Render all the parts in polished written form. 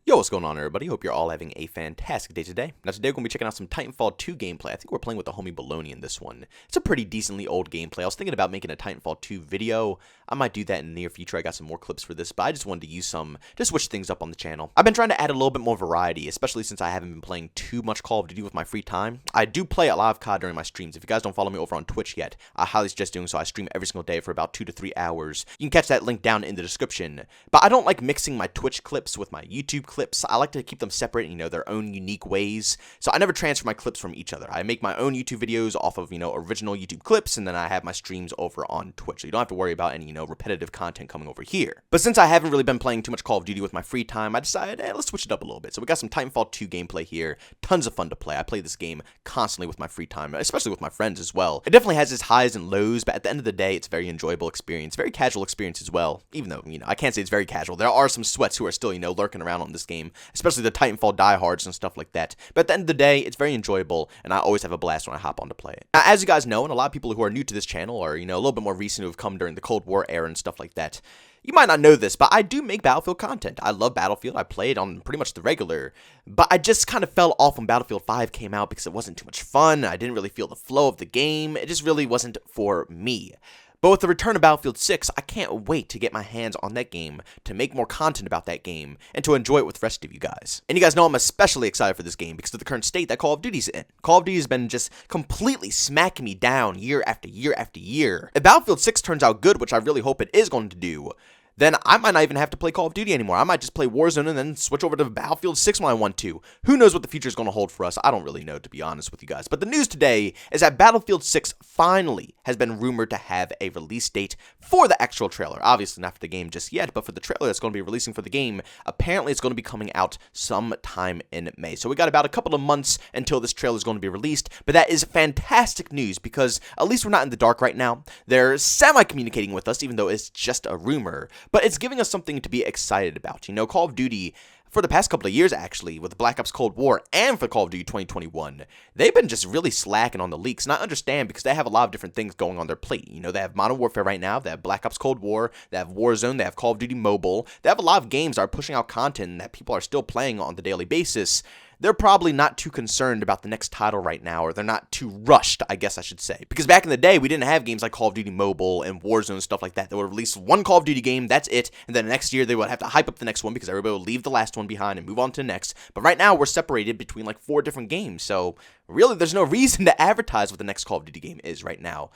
Yo, what's going on, everybody? Hope you're all having a fantastic day today. Now, today we're going to be checking out some Titanfall 2 gameplay. I think we're playing with the homie Baloney in this one. It's a pretty decently old gameplay. I was thinking about making a Titanfall 2 video. I might do that in the near future. I got some more clips for this, but I just wanted to use some to switch things up on the channel. I've been trying to add a little bit more variety, especially since I haven't been playing too much Call of Duty with my free time. I do play a lot of COD during my streams. If you guys don't follow me over on Twitch yet, I highly suggest doing so. I stream every single day for about 2 to 3 hours. You can catch that link down in the description. But I don't like mixing my Twitch clips with my YouTube clips. I like to keep them separate, their own unique ways. So I never transfer my clips from each other. I make my own YouTube videos off of, original YouTube clips, and then I have my streams over on Twitch. So you don't have to worry about any, repetitive content coming over here. But since I haven't really been playing too much Call of Duty with my free time, I decided, let's switch it up a little bit. So we got some Titanfall 2 gameplay here. Tons of fun to play. I play this game constantly with my free time, especially with my friends as well. It definitely has its highs and lows, but at the end of the day, it's a very enjoyable experience. Very casual experience as well. Even though, I can't say it's very casual. There are some sweats who are still, lurking around on this game, especially the Titanfall diehards and stuff like that. But at the end of the day, it's very enjoyable, and I always have a blast when I hop on to play it. Now, as you guys know, and a lot of people who are new to this channel, or, a little bit more recent who have come during the Cold War era and stuff like that, you might not know this, but I do make Battlefield content. I love Battlefield. I play it on pretty much the regular, but I just kind of fell off when Battlefield 5 came out because it wasn't too much fun. I didn't really feel the flow of the game. It just really wasn't for me. But with the return of Battlefield 6, I can't wait to get my hands on that game, to make more content about that game, and to enjoy it with the rest of you guys. And you guys know I'm especially excited for this game because of the current state that Call of Duty's in. Call of Duty has been just completely smacking me down year after year after year. If Battlefield 6 turns out good, which I really hope it is going to do, then I might not even have to play Call of Duty anymore. I might just play Warzone and then switch over to Battlefield 6 when I want to. Who knows what the future is going to hold for us? I don't really know, to be honest with you guys. But the news today is that Battlefield 6 finally has been rumored to have a release date for the actual trailer. Obviously not for the game just yet, but for the trailer that's going to be releasing for the game, apparently it's going to be coming out sometime in May. So we got about a couple of months until this trailer is going to be released, but that is fantastic news because at least we're not in the dark right now. They're semi-communicating with us, even though it's just a rumor. But it's giving us something to be excited about. Call of Duty, for the past couple of years, actually, with Black Ops Cold War and for Call of Duty 2021, they've been just really slacking on the leaks. And I understand because they have a lot of different things going on their plate. They have Modern Warfare right now, they have Black Ops Cold War, they have Warzone, they have Call of Duty Mobile. They have a lot of games that are pushing out content that people are still playing on the daily basis. They're probably not too concerned about the next title right now, or they're not too rushed, I guess I should say. Because back in the day, we didn't have games like Call of Duty Mobile and Warzone and stuff like that. They would release one Call of Duty game, that's it, and then next year they would have to hype up the next one because everybody would leave the last one behind and move on to the next. But right now, we're separated between like 4 different games, so really there's no reason to advertise what the next Call of Duty game is right now.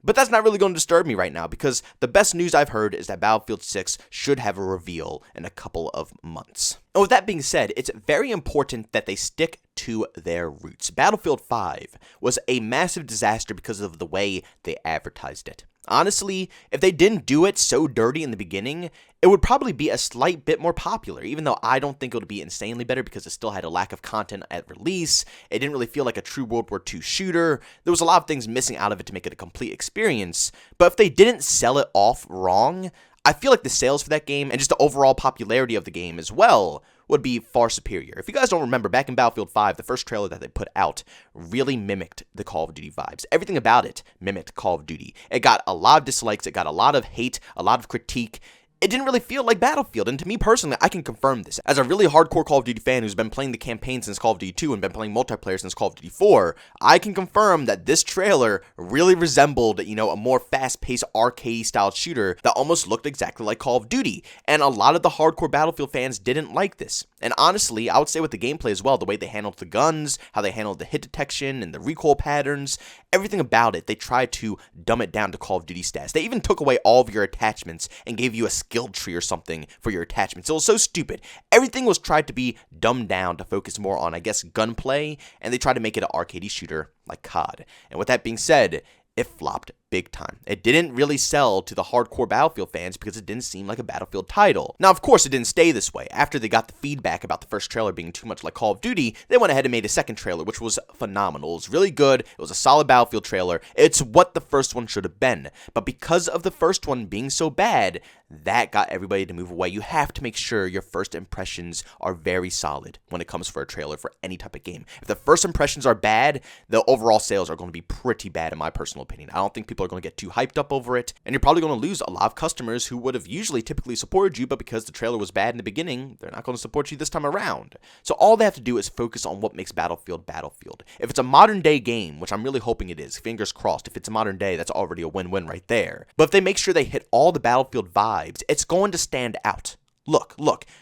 But that's not really going to disturb me right now because the best news I've heard is that Battlefield 6 should have a reveal in a couple of months. And with that being said, it's very important that they stick to their roots. Battlefield 5 was a massive disaster because of the way they advertised it. Honestly, if they didn't do it so dirty in the beginning, it would probably be a slight bit more popular, even though I don't think it would be insanely better because it still had a lack of content at release. It didn't really feel like a true World War II shooter. There was a lot of things missing out of it to make it a complete experience. But if they didn't sell it off wrong, I feel like the sales for that game and just the overall popularity of the game as well would be far superior. If you guys don't remember, back in Battlefield 5, the first trailer that they put out really mimicked the Call of Duty vibes. Everything about it mimicked Call of Duty. It got a lot of dislikes, it got a lot of hate, a lot of critique. It didn't really feel like Battlefield, and to me personally, I can confirm this. As a really hardcore Call of Duty fan who's been playing the campaign since Call of Duty 2 and been playing multiplayer since Call of Duty 4, I can confirm that this trailer really resembled, a more fast-paced arcade-style shooter that almost looked exactly like Call of Duty, and a lot of the hardcore Battlefield fans didn't like this. And honestly, I would say with the gameplay as well, the way they handled the guns, how they handled the hit detection and the recoil patterns, everything about it, they tried to dumb it down to Call of Duty stats. They even took away all of your attachments and gave you a skill tree or something for your attachments. It was so stupid. Everything was tried to be dumbed down to focus more on, I guess, gunplay, and they tried to make it an arcade shooter like COD. And with that being said, it flopped big time. It didn't really sell to the hardcore Battlefield fans because it didn't seem like a Battlefield title. Now, of course, it didn't stay this way. After they got the feedback about the first trailer being too much like Call of Duty, they went ahead and made a second trailer, which was phenomenal. It was really good. It was a solid Battlefield trailer. It's what the first one should have been. But because of the first one being so bad, that got everybody to move away. You have to make sure your first impressions are very solid when it comes for a trailer for any type of game. If the first impressions are bad, the overall sales are going to be pretty bad in my personal opinion. I don't think people people are going to get too hyped up over it, and you're probably going to lose a lot of customers who would have usually typically supported you, but because the trailer was bad in the beginning, they're not going to support you this time around. So all they have to do is focus on what makes Battlefield Battlefield. If it's a modern day game, which I'm really hoping it is, fingers crossed, if it's a modern day, that's already a win-win right there. But if they make sure they hit all the Battlefield vibes, it's going to stand out. Look,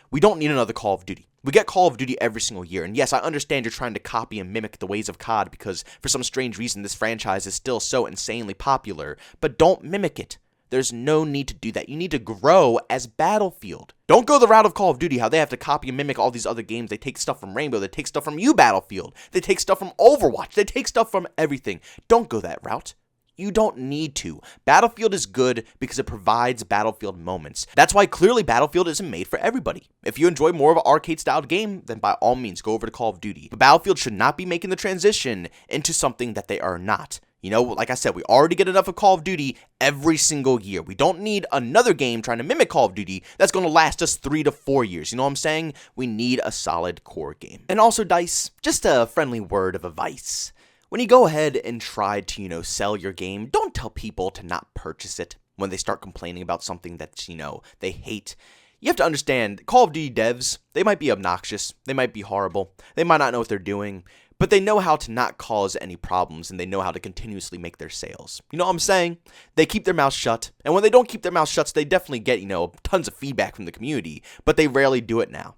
we don't need another Call of Duty. We get Call of Duty every single year, and yes, I understand you're trying to copy and mimic the ways of COD because for some strange reason this franchise is still so insanely popular, but don't mimic it. There's no need to do that. You need to grow as Battlefield. Don't go the route of Call of Duty, how they have to copy and mimic all these other games. They take stuff from Rainbow, they take stuff from you, Battlefield. They take stuff from Overwatch, they take stuff from everything. Don't go that route. You don't need to. Battlefield is good because it provides Battlefield moments. That's why clearly Battlefield isn't made for everybody. If you enjoy more of an arcade-styled game, then by all means, go over to Call of Duty. But Battlefield should not be making the transition into something that they are not. You know, like I said, we already get enough of Call of Duty every single year. We don't need another game trying to mimic Call of Duty that's going to last us 3 to 4 years. You know what I'm saying? We need a solid core game. And also, DICE, just a friendly word of advice. When you go ahead and try to, sell your game, don't tell people to not purchase it when they start complaining about something that, they hate. You have to understand, Call of Duty devs, they might be obnoxious, they might be horrible, they might not know what they're doing, but they know how to not cause any problems, and they know how to continuously make their sales. You know what I'm saying? They keep their mouth shut, and when they don't keep their mouth shut, they definitely get, tons of feedback from the community, but they rarely do it now.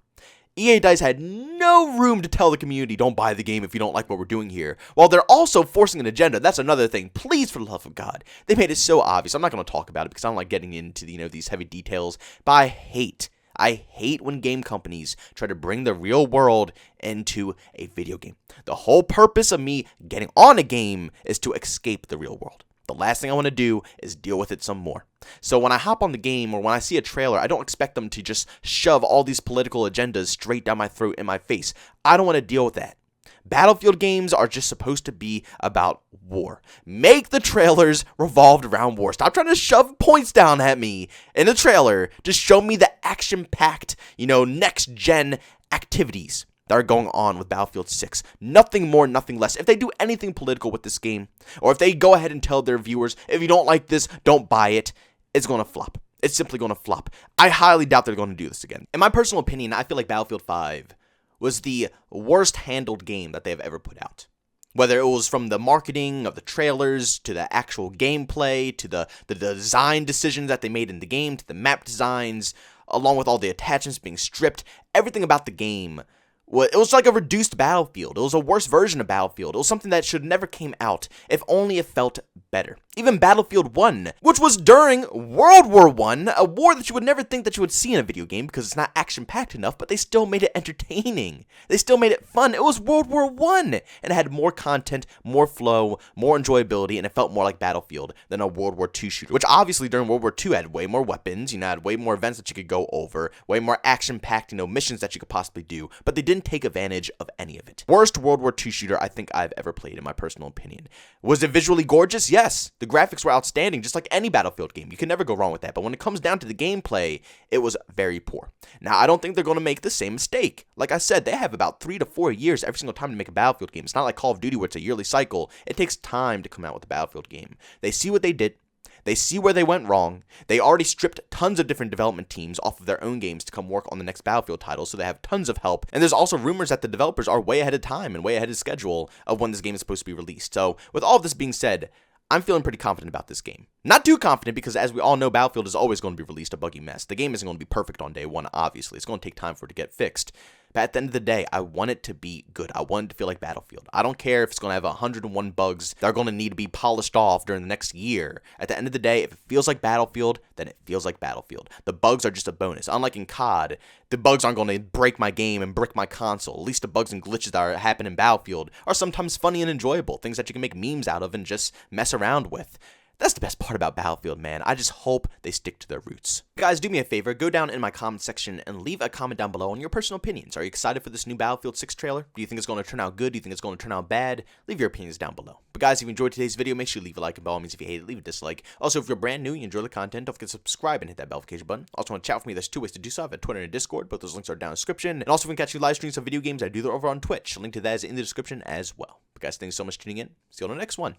EA DICE had no room to tell the community, don't buy the game if you don't like what we're doing here, while they're also forcing an agenda. That's another thing. Please, for the love of God. They made it so obvious. I'm not going to talk about it because I don't like getting into, these heavy details, but I hate when game companies try to bring the real world into a video game. The whole purpose of me getting on a game is to escape the real world. The last thing I want to do is deal with it some more. So when I hop on the game or when I see a trailer, I don't expect them to just shove all these political agendas straight down my throat in my face. I don't want to deal with that. Battlefield games are just supposed to be about war. Make the trailers revolved around war. Stop trying to shove points down at me in the trailer. Just show me the action-packed, next-gen activities that are going on with Battlefield 6. Nothing more, nothing less. If they do anything political with this game, or if they go ahead and tell their viewers, if you don't like this, don't buy it, it's going to flop. It's simply going to flop. I highly doubt they're going to do this again. In my personal opinion, I feel like Battlefield 5 was the worst handled game that they've ever put out. Whether it was from the marketing of the trailers, to the actual gameplay, to the design decisions that they made in the game, to the map designs, along with all the attachments being stripped, everything about the game. It was like a reduced Battlefield. It was a worse version of Battlefield. It was something that should never came out, if only it felt better. Even Battlefield 1, which was during World War I, a war that you would never think that you would see in a video game because it's not action-packed enough, but they still made it entertaining. They still made it fun. It was World War I, and it had more content, more flow, more enjoyability, and it felt more like Battlefield than a World War II shooter, which obviously during World War II had way more weapons, had way more events that you could go over, way more action-packed, missions that you could possibly do, but they didn't take advantage of any of it. Worst World War II shooter I think I've ever played, in my personal opinion. Was it visually gorgeous? Yes. The graphics were outstanding, just like any Battlefield game. You can never go wrong with that. But when it comes down to the gameplay, it was very poor. Now, I don't think they're going to make the same mistake. Like I said, they have about 3 to 4 years every single time to make a Battlefield game. It's not like Call of Duty where it's a yearly cycle. It takes time to come out with a Battlefield game. They see what they did. They see where they went wrong. They already stripped tons of different development teams off of their own games to come work on the next Battlefield title, so they have tons of help. And there's also rumors that the developers are way ahead of time and way ahead of schedule of when this game is supposed to be released. So with all of this being said, I'm feeling pretty confident about this game. Not too confident because, as we all know, Battlefield is always going to be released a buggy mess. The game isn't going to be perfect on day one, obviously. It's going to take time for it to get fixed. But at the end of the day, I want it to be good. I want it to feel like Battlefield. I don't care if it's going to have 101 bugs that are going to need to be polished off during the next year. At the end of the day, if it feels like Battlefield, then it feels like Battlefield. The bugs are just a bonus. Unlike in COD, the bugs aren't going to break my game and brick my console. At least the bugs and glitches that happen in Battlefield are sometimes funny and enjoyable. Things that you can make memes out of and just mess around with. That's the best part about Battlefield, man. I just hope they stick to their roots. Guys, do me a favor, go down in my comment section and leave a comment down below on your personal opinions. Are you excited for this new Battlefield 6 trailer? Do you think it's going to turn out good? Do you think it's going to turn out bad? Leave your opinions down below. But guys, if you enjoyed today's video, make sure you leave a like, and by all means, if you hate it, leave a dislike. Also, if you're brand new and you enjoy the content, don't forget to subscribe and hit that notification button. Also, want to chat with me, there's 2 ways to do so. I have a Twitter and a Discord. Both those links are down in the description. And also, if you can catch me live streams of video games, I do that over on Twitch. A link to that is in the description as well. But guys, thanks so much for tuning in. See you on the next one.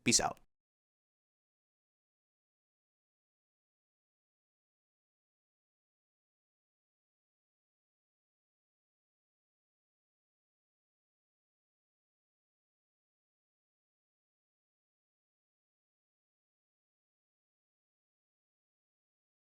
Peace out.